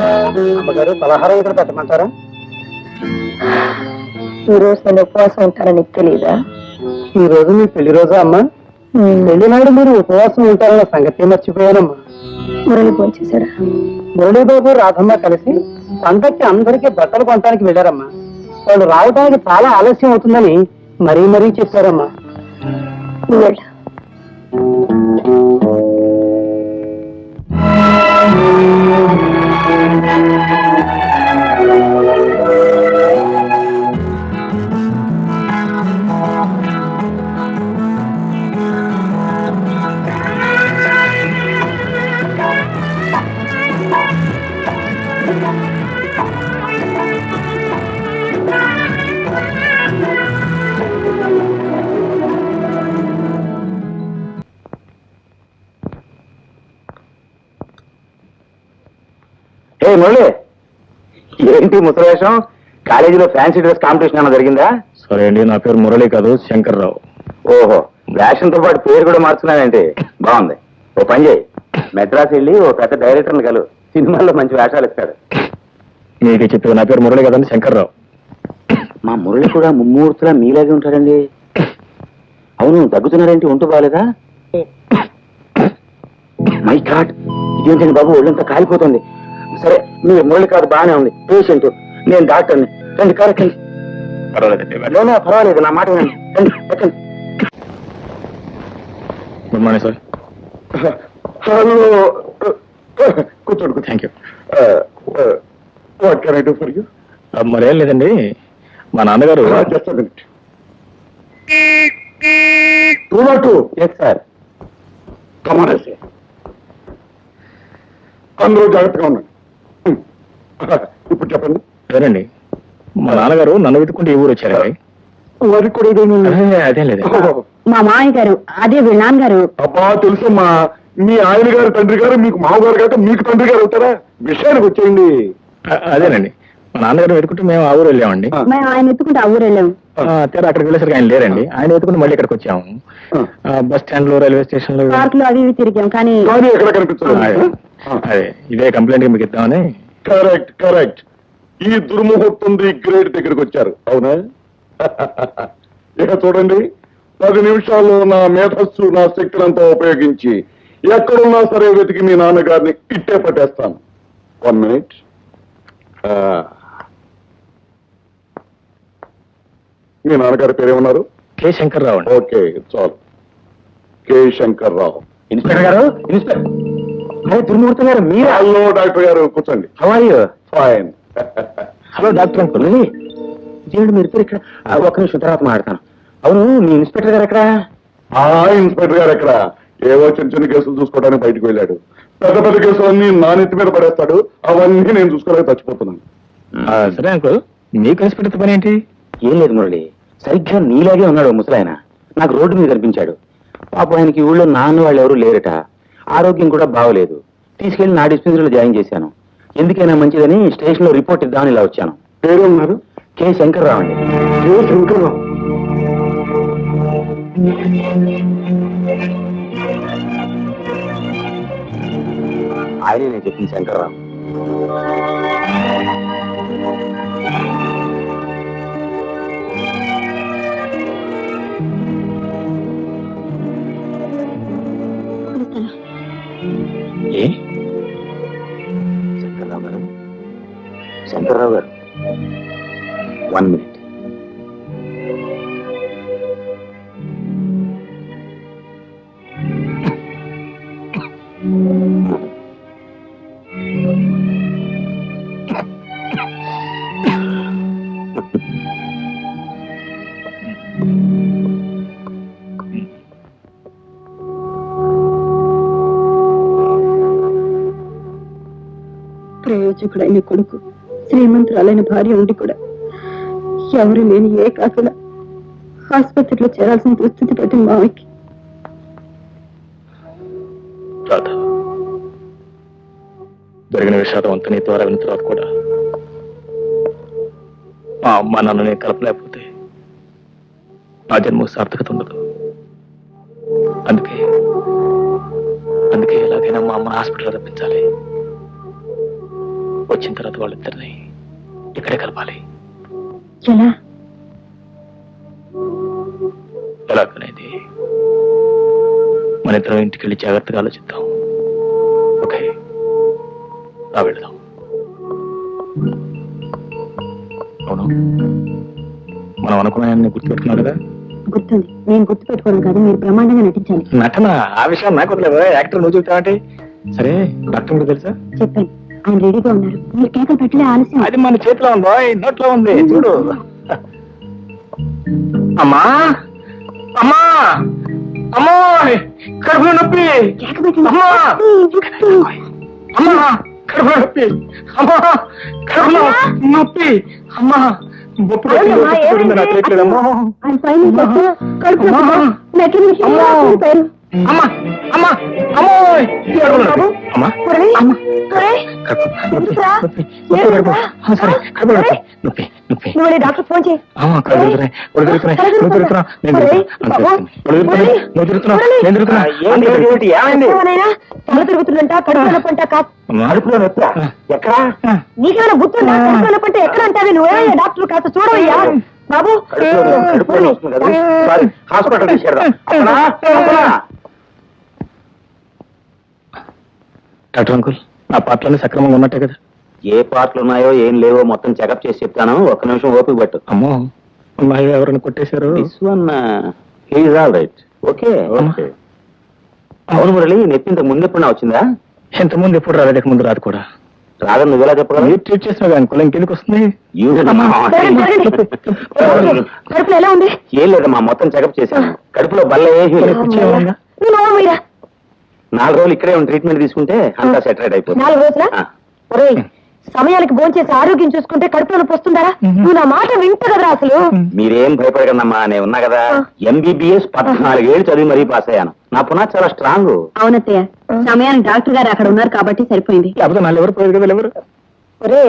అమ్మగారు పలహారం ఇక్కడ పెట్టమంటారా? ఈ రోజు నేను ఉపవాసం ఉంటానని నీకు తెలియదా? ఈ రోజు మీ పెళ్లి రోజా అమ్మా? పెళ్లి నాడు మీరు ఉపవాసం ఉంటారన్న సంగతి మర్చిపోయానమ్మా. మురళి భోంచేశారా? మురళీబాబు రాధమ్మ కలిసి పండక్కి అందరికీ బట్టలు కొనడానికి వెళ్ళారమ్మా. వాళ్ళు రావడానికి చాలా ఆలస్యం అవుతుందని మరీ మరీ చెప్పారమ్మా. నువ్వు వెళ్ళు. మురళి, ఏంటి ముసలేషం? కాలేజీలో ఫ్యాన్సీ డ్రెస్ కాంపిటీషన్ ఏమైనా జరిగిందా? సరే అండి, నా పేరు మురళి కాదు, శంకర్రావు. ఓహో, వేషంతో పాటు పేరు కూడా మార్చుకున్నావేంటి? బాగుంది. ఓ పని చేయి, మెడ్రాస్ వెళ్ళి ఓ పెద్ద డైరెక్టర్ని కలు, సినిమాల్లో మంచి వేషాలు ఇస్తాడు. మీకు చెప్పేది నా పేరు మురళి కదండి, శంకర్రావు. మా మురళి కూడా ముమ్మూర్తులా మీలాగే ఉంటాడండి. అవును, దగ్గుతున్నారేంటి? ఒంటు బాగాలేదా? మై గాడ్, ఇదేంటండి బాబు, ఒళ్ళంతా కాలిపోతుంది. సరే, మీరు మురళి కాదు, బాగానే ఉంది. పేషెంట్, నేను డాక్టర్ని. రండి, కారెక్కండి. పర్వాలేదు, నా మాట వినండి. రండి, ఎక్కండి. Good morning sir. హలో, కూర్చోండి. Thank you. What can I do for you? మరేం లేదండి, మా నాన్నగారు just a minute. 202. Yes sir. కమానేసి అందరూ జాగ్రత్తగా ఉండండి. ఇప్పుడు చెప్పండి. సరేండి, మా నాన్నగారు నన్ను వెతుక్కుంటే ఈ ఊరు వచ్చారండి. వారికి కూడా అదేం లేదు. మా మామయ్య గారు, అదే వీళ్ళ నాన్నగారు. అబ్బా, తెలుసమ్మా, మీ ఆయన గారు తండ్రి గారు మీకు మామగారు కాక మీకు తండ్రి గారు అవుతారా? విషయానికి వచ్చేయండి. అదేనండి, మా నాన్నగారు వెతుకుంటే మేము ఆ ఊరు వెళ్ళామండి. మేము ఆయన ఎత్తుకుంటే ఆ ఊరు వెళ్ళాము. తీరా అక్కడికి వెళ్ళేసరికి ఆయన లేరండి. ఆయన వెతుకుంటే మళ్ళీ ఇక్కడికి వచ్చాము. బస్ స్టాండ్ లో, రైల్వే స్టేషన్ లో, పార్క్ లో అవి ఇవి తిరిగాం, కానీ ఎక్కడ కనిపించలేదు. అదే ఇదే కంప్లైంట్ మీకు ఇద్దామని. Correct correct. ఈ దుర్ముహూర్తం గ్రేట్ దగ్గరికి వచ్చారు, అవునా? ఇక చూడండి, 10 నిమిషాల్లో నా మేధస్సు, నా శక్తులంతా ఉపయోగించి ఎక్కడున్నా సరే వెతికి మీ నాన్నగారిని ఇట్టే పట్టేస్తాను. 1 మినిట్. మీ నాన్నగారి పేరేమన్నారు? కె శంకర్రావు అండి. ఓకే, చాలు. కె శంకర్రావు. ఇన్స్పెక్టర్ గారు, ఇన్స్పెక్టర్. అరే దుర్మూర్తి గారు మీరు? హలో డాక్టర్ గారు, కూర్చోండి. How are you? Fine. Hello doctor uncle. దేవుడు, మీరు ఇక్కడ ఒక్క నిమిషం తర్వాత మాట్లాడతాను. అవును, మీ ఇన్స్పెక్టర్ గారు ఎక్కడ? ఇన్స్పెక్టర్ గారు ఎక్కడ? ఏవో చిన్న చిన్న కేసులు చూసుకోవడానికి బయటకు వెళ్ళాడు. పెద్ద పెద్ద కేసులన్నీ నా నెత్తి మీద పడేస్తాడు. అవన్నీ నేను చూసుకోలేక చచ్చిపోతున్నాను. సరే అంకుల్, మీకు ఇన్స్పెక్టర్ పని ఏంటి? ఏం లేదు మురళి, సరిగ్గా నీలాగే ఉన్నాడు ముసలాయన. నాకు రోడ్డు మీద కనిపించాడు. పాపం ఆయనకి ఊళ్ళో నాన్న వాళ్ళు ఎవరు లేరట. ఆరోగ్యం కూడా బాగోలేదు. తీసుకెళ్లి నా డిస్పెన్సరీలో జాయిన్ చేశాను. ఎందుకైనా మంచిదని స్టేషన్ లో రిపోర్ట్ ఇద్దామని ఇలా వచ్చాను. పేరున్నారు? కె శంకర్రావు అండి. కె శంకర్రావు. ఆయనే నేను చెప్పింది శంకర్రావు. ఏ శంకర్రావు గారు, శంకర్రావు గారు, 1 మినిట్. ప్రయోజకుడైన కొడుకు, శ్రీమంతురాలైన భార్య ఉండి కూడా ఎవరు లేని ఏ కాకల ఆసుపత్రిలో చేరాల్సిన దుస్థితి పట్టింది మావయ్యకి. జరిగిన విషాదం అంతా నీ ద్వారా విన్న తర్వాత కూడా మా అమ్మ నాన్నని కలపలేకపోతే నా జన్మ సార్థకత ఉండదు. అందుకే ఎలాగైనా మా అమ్మని హాస్పిటల్ రప్పించాలి. వచ్చిన తర్వాత వాళ్ళిద్దరిని ఇక్కడే కలపాలి. ఎలా? ఎలాగనేది మన ఇద్దరం ఇంటికి వెళ్ళి జాగ్రత్తగా ఆలోచిద్దాం. ఓకే, రా వెళ్దాం. అవును, మనం అనుకున్నాయని గుర్తుపెట్టుకున్నావు కదా? గుర్తుంది. నేను గుర్తు పెట్టుకోవడం కాదు, మీరు బ్రహ్మాండంగా నటించాలి. నటన ఆ విషయం నాకు వదిలేదు. యాక్టర్ నువ్వు చెబుతావంటే సరే. డాక్టర్ కూడా తెలుసా? చెప్పాను, ఆయన రెడీగా ఉన్నారు. మీరు కేకలు పెట్టలే, ఆలస్యం. అది మన చేతిలో ఉంది, నోట్లో ఉంది, చూడు. అమ్మా అమ్మా అమ్మో, కడుపులో నొప్పి. కేక పెట్టండి. అమ్మా అమ్మా, కడుపులో నొప్పి. అమ్మా, కడుపులో నొప్పి. అమ్మా, బొప్పు తెలియట్లేదమ్మా. ఆయన పైన కడుపు మెట్ల అమ్మా అమ్మా అమ్మో, అమ్మా నువ్వు డాక్టర్ ఫోన్ చేయి. తల తిరుగుతుందంట, కడుపు నొప్పంట. అడుపులో నొప్పి ఎక్కడా? నీకేమైనా గుర్తుందా? కడుపు నొప్పంటే ఎక్కడ అంటావే నువ్వే? డాక్టర్ కాస్త చూడవయ్యా బాబు. హాస్పిటల్ తీసుకెళ్దాం. డాక్టర్ అంకుల్, నా పాటలన్నీ సక్రమంగా ఉన్నట్టే కదా? ఏ పార్ట్లు ఉన్నాయో ఏం లేవో మొత్తం చెకప్ చేసి చెప్తాను. ఒక్క నిమిషం ఓపిక పట్టు. అమ్మో, ఉన్నాయో ఎవరైనా కొట్టేశారు? This one is all right. Okay. అవును మురళి, నొప్పి ఇంతకు ముందు ఎప్పుడన్నా వచ్చిందా? ఇంతకుముందు ఎప్పుడు రాలేదు, ముందు రాదు కూడా. రాదని నువ్వెలా చెప్పగలవు? మీరు ట్రీట్ చేసిన అంకుల్, ఇంకెందుకు వస్తుంది? కడుపులో ఎలా ఉంది? ఏం లేదమ్మా, మొత్తం చెకప్ చేశాను. కడుపులో బల్ల ఏమీ లేదు. 4 రోజులు ఇక్కడే ట్రీట్మెంట్ తీసుకుంటే అంతా సెటరేట్ అయిపోతుంది. 4 రోజులా? సమయానికి భోంచేసి ఆరోగ్యం చూసుకుంటే కడుపులో నొప్పి వస్తుందా? నువ్వు నా మాట వింట కదరా అసలు. మీరేం భయపడకండమ్మా, నేను ఉన్నా కదా. MBBS 14 ఏళ్ళు చదివి మరీ పాస్ అయ్యాను. నా పునా చాలా స్ట్రాంగ్. అవునత్తయ్య, సమయానికి డాక్టర్ గారు అక్కడ ఉన్నారు కాబట్టి సరిపోయింది. లేకపోతే నాలుగు ఎవరు పోయేది కదా? ఎవరు? ఒరే,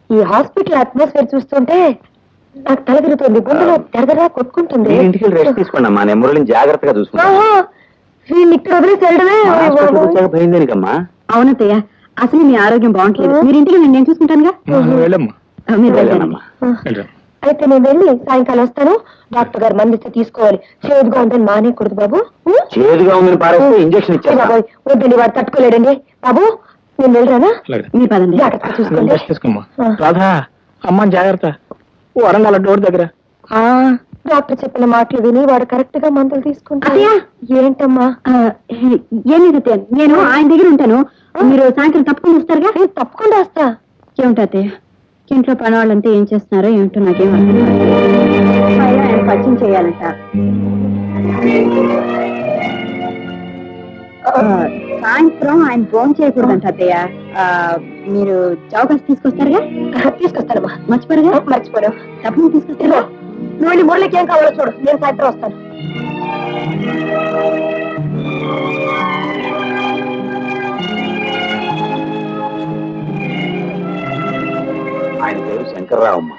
ఈ హాస్పిటల్ అట్మాస్ఫియర్ చూస్తుంటే నాకు తల తిరుగుతుంది, గుండెలో తెరదరా కొట్టుకుంటుంది. నేను ఇంటికి రెస్ట్ తీసుకోండి అమ్మా, నేను మురళిని జాగ్రత్తగా చూసుకుంటాను. వీళ్ళు ఇక్కడ వదిలేసి వెళ్ళడమే. భయందేనికమ్మా? అవునత్తయ్య, అసలు మీ ఆరోగ్యం బాగుంటలేదు. మీరు ఇంటికి నేను చూసుకుంటానుగా. వెళ్ళమ్మా. మీరు వెళ్ళండి. అయితే నేను వెళ్ళి సాయంకాలం వస్తాను. డాక్టర్ గారు మందిస్తే తీసుకోవాలి. చేదుగా ఉందని మానేయకూడదు బాబు. చేదుగా ఉందని పారేస్తే ఇంజక్షన్ ఇచ్చారు. వద్దండి, వాడు తట్టుకోలేడండి బాబు. నేను వెళ్ళరానా? మీరు పదండి, జాగ్రత్తగా చూసుకోండి. తీసుకోమ్మా. రాధా, అమ్మ జాగ్రత్త. వరంగల్ డోర్ దగ్గర. డాక్టర్ చెప్పిన మాటలు విని వాడు కరెక్ట్ గా మందులు తీసుకుంటా. ఏంటమ్మా? ఏం లేదు, నేను ఆయన దగ్గర ఉంటాను. మీరు సాయంత్రం తప్పకుండా వస్తారుగా? తప్పకుండా వస్తా. ఏమిటా ఇంట్లో పని వాళ్ళంతా ఏం చేస్తున్నారో ఏమిటో నాకేం అర్థం కాదు. ఆయన పరిచయం చేయాలంట. సాయంత్రం ఆయన ఫోన్ చేయకూడదంట అత్తయ్య. మీరు చౌకాసి తీసుకొస్తారుగా? తీసుకొస్తానమ్మా. మర్చిపోరుగా? మర్చిపోరు. తప్పకుండా తీసుకొస్తారా? నువ్వు మురళికి ఏం కావాలో చూడు, నేను సాయంత్రం వస్తాను. ఆయన పేరు శంకర్రావమ్మ.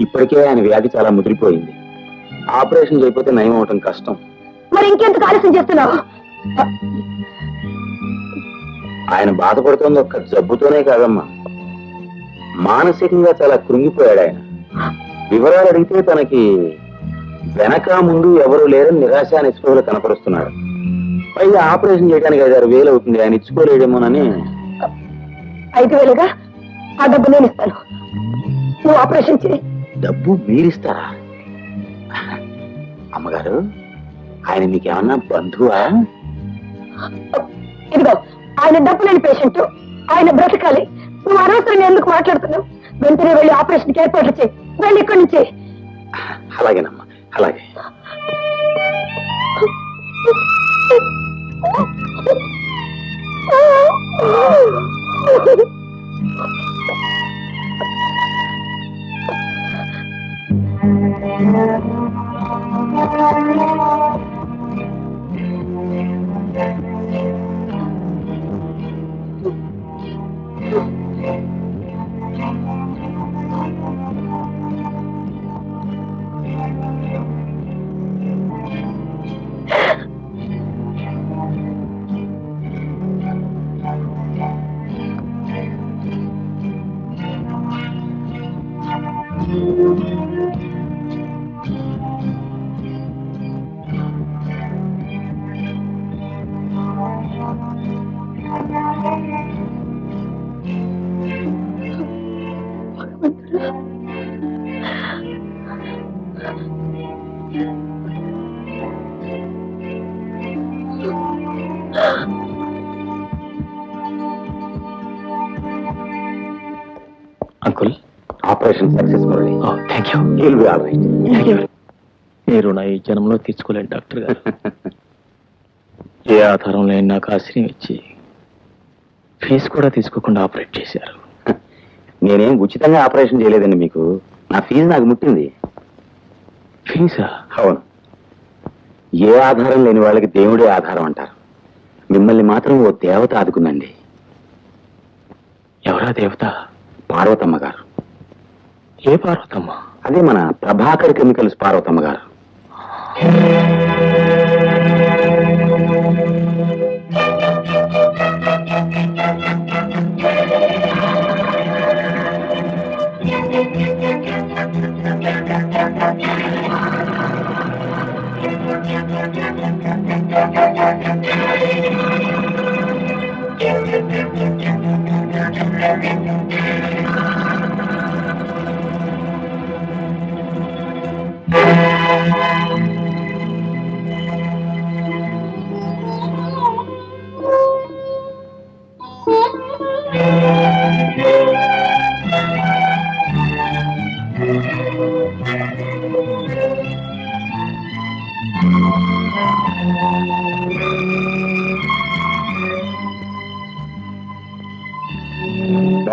ఇప్పటికే ఆయన వ్యాధి చాలా ముదిరిపోయింది. ఆపరేషన్ చేయకపోతే నయం అవటం కష్టం. మరి ఇంకెందుకు ఆలస్యం చేస్తున్నావు? ఆయన బాధపడుతోంది ఒక్క జబ్బుతోనే కాదమ్మా, మానసికంగా చాలా కృంగిపోయాడు ఆయన. వివరాలు అడిగితే తనకి వెనక ముందు ఎవరు లేరని నిరాశ నిస్పృహలు కనపరుస్తున్నాడు. పైగా ఆపరేషన్ చేయడానికి 5,000 అవుతుంది. ఆయన ఇచ్చుకోలేడేమోనని. 5,000గా? ఆ డబ్బు నేను ఇస్తాను, నువ్వు ఆపరేషన్ చేయి. డబ్బు మీరిస్తారా? అమ్మగారు, ఆయన మీకేమన్నా బంధువా? ఇదిగో, ఆయన డబ్బు లేని పేషెంట్, ఆయన బ్రతకాలి. నువ్వు అనవసరంగా ఎందుకు మాట్లాడుతున్నావు? వెంటనే వెళ్ళి ఆపరేషన్కి ఏర్పాట్లు చేయి. వెళ్ళి ఇక్కడి నుంచి. అలాగేనమ్మా, అలాగే. Uncle, operation success Murali. Thank you. You'll be all right. మీరు నా ఈ జనంలో తీర్చుకోలేను డాక్టర్ గారు. ఏ ఆధారం లేని నాకు ఆశ్రయం ఇచ్చి ఫీజు కూడా తీసుకోకుండా ఆపరేట్ చేశారు. నేనేం ఉచితంగా ఆపరేషన్ చేయలేదండి మీకు. నా ఫీజు నాకు ముట్టింది. ఫీజా? అవును. ఏ ఆధారం లేని వాళ్ళకి దేవుడే ఆధారం అంటారు. మిమ్మల్ని మాత్రం ఓ దేవత ఆదుకుందండి. ఎవరా దేవత? పార్వతమ్మ గారు. ఏ పార్వతమ్మ? అదే మన ప్రభాకర్ కెమికల్స్ పార్వతమ్మ గారు.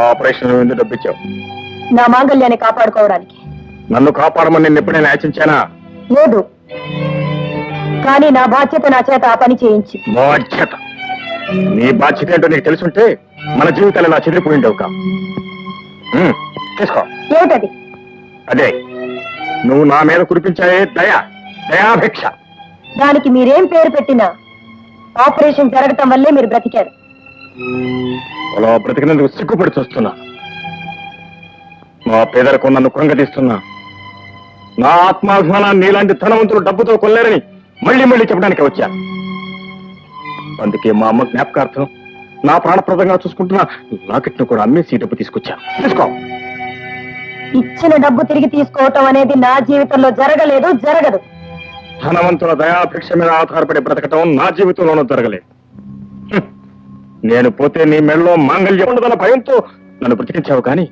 ఆపరేషన్ ఎందుకు డబ్బిచ్చావు? నా మాంగళ్యాన్ని కాపాడుకోవడానికి. నన్ను కాపాడమని నేను ఎప్పుడైనా యాచించానా? లేదు, కానీ నా బాధ్యత నా చేత ఆ పని చేయించి. బాధ్యత? నీ బాధ్యత ఏంటో నీకు తెలుసుంటే మన జీవితాలు ఇలా చెదిరిపోయిండవు కా. తీసుకో. ఏమిటది? అదే నువ్వు నా మీద కురిపించాయే దయాభిక్ష. దానికి మీరేం పేరు పెట్టినా ఆపరేషన్ జరగటం వల్లే మీరు బ్రతికారు. అలా బ్రతికినందుకు సిగ్గుపడి చూస్తున్నా. నా పేదలకు నన్ను కృంగతీస్తున్నా. నా ఆత్మాభిమానాన్ని నీలాంటి ధనవంతులు డబ్బుతో కొల్లేరని మళ్ళీ మళ్ళీ చెప్పడానికి వచ్చా. అందుకే మా అమ్మ జ్ఞాపకార్థం నా ప్రాణప్రదంగా చూసుకుంటున్నా లాకెట్ను కూడా అమ్మేసి డబ్బు తీసుకొచ్చా. తీసుకో. ఇచ్చిన డబ్బు తిరిగి తీసుకోవటం అనేది నా జీవితంలో జరగలేదు, జరగదు. ధనవంతుల దయాభిక్ష మీద ఆధారపడి బ్రతకటం నా జీవితంలోనూ జరగలేదు. నేను పోతే నీ మెడలో మాంగళ్యం ఉండదన్న భయంతో నన్ను బ్రతికించావు, కానీ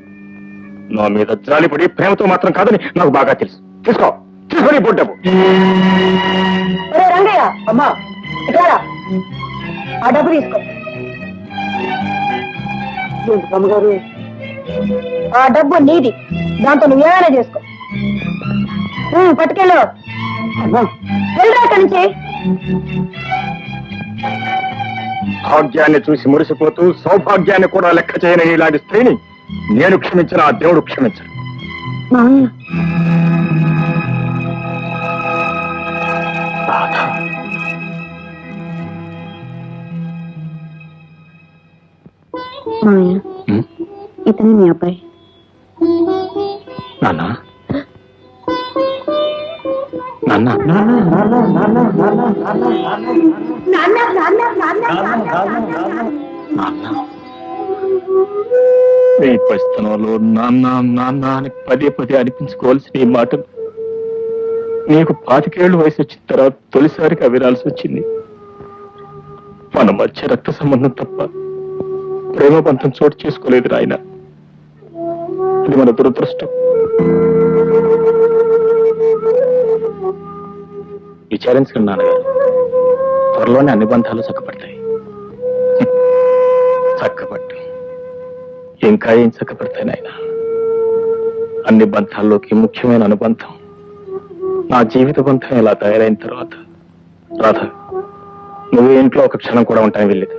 నా మీద జాలిపడి ప్రేమతో మాత్రం కాదని నాకు బాగా తెలుసు. తీసుకో, తీసుకొని డబ్బు. రంగయ్య, అమ్మా ఇట్లా ఆ డబ్బు తీసుకో. అమ్మగారు, ఆ డబ్బు నీది, దాంతో నువ్వేమైనా చేసుకో. పట్టుకెళ్ళు. వెళ్ళరా అక్కడి నుంచి. భాగ్యాన్ని చూసి మురిసిపోతూ సౌభాగ్యాన్ని కూడా లెక్క చేయని ఇలాంటి స్త్రీని నేను క్షమించిన ఆ దేవుడు క్షమించను. ఇతనే మీ అబ్బాయి. నాన్న, నాన్న, నీ పరిస్థితుల్లో నాన్న నాన్న అని పదే పదే అనిపించుకోవాల్సిన ఈ మాటలు నీకు 25 ఏళ్ళు వయసు వచ్చిన తర్వాత తొలిసారిగా వినాల్సి వచ్చింది. మన మధ్య రక్త సంబంధం తప్ప ప్రేమ బంధం చోటు చేసుకోలేదు నాయన. ఇది మన దురదృష్టం. విచారించకండి నాన్నగారు, త్వరలోనే అన్ని బంధాలు చక్కపడతాయి. చక్కపట్టు ఇంకా ఏం చక్కపడతాయి నాయన. అన్ని బంధాల్లోకి ముఖ్యమైన అనుబంధం నా జీవిత బంధం ఇలా తయారైన తర్వాత రాధ, నువ్వు ఇంట్లో ఒక క్షణం కూడా ఉంటాను వెళ్ళేది.